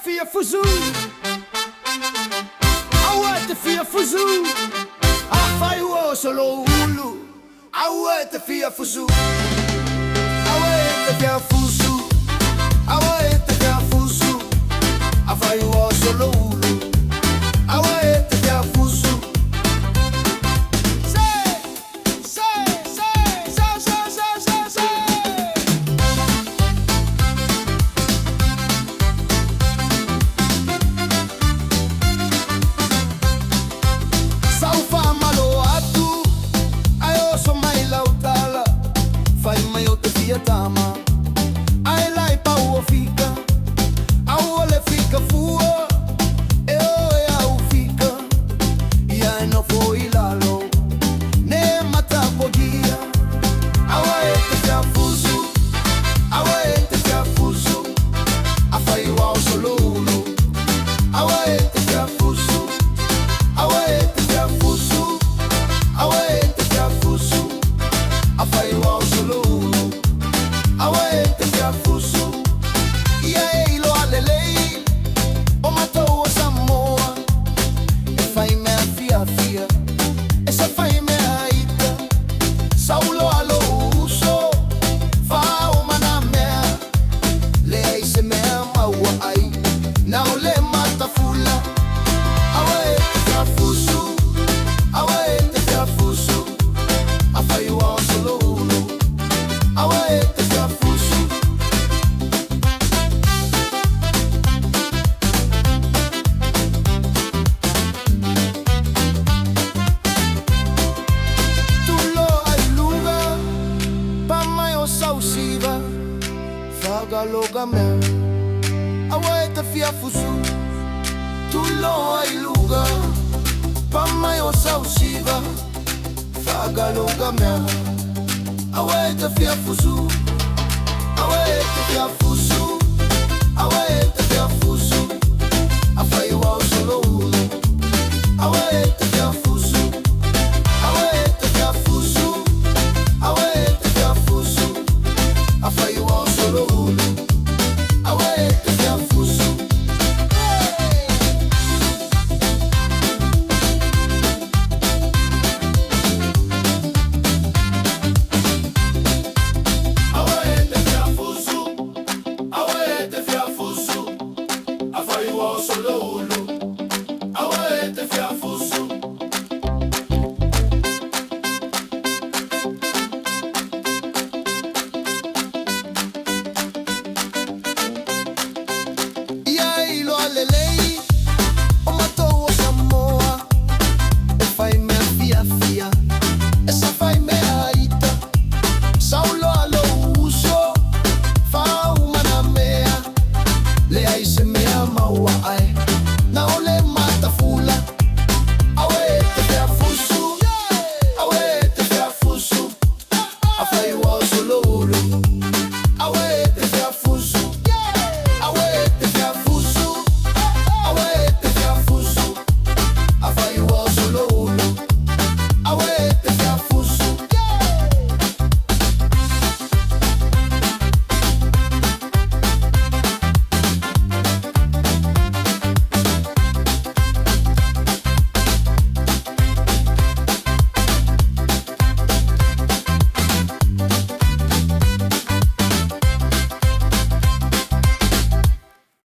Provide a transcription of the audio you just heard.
fia fusu. Awete fia fusu. Afai wo solo ulu. Awete fia fusu. Awete fia fusu. Awete fia fusu. Afai wo solo ulu. Awete fia fusu. Tama ai lai pa o fica au le fica fua e au fica e ai no foi lalo ne mata podia au te fia fusu au te fia fusu a fai o solo uno au te fia fusu au te fia fusu au te fia fusu a fai o solo uno. Awete fia fusu. Ia lo alelei. O matou o Samoa. E fai mea fia fia. E se fai mea ita. Saulo alo uso. Fa o mana mea. Le ai se mea maua ai. Nau le mata fula. Awete fia fusu. Awete fia fusu. A fai o solo uno. Awete fia fusu. Tulo ai luga pa mai o sausiva. Faga loga mea. Awete fia fusu. Tulo ai luga pa mai o sausiva. Faga loga mea. Awete fia fusu. Awete fia fusu. Awete fia fusu. Afai o solo uno. Awete fia fusu. Awete fia fusu. Awete fia fusu. Afai o solo uno.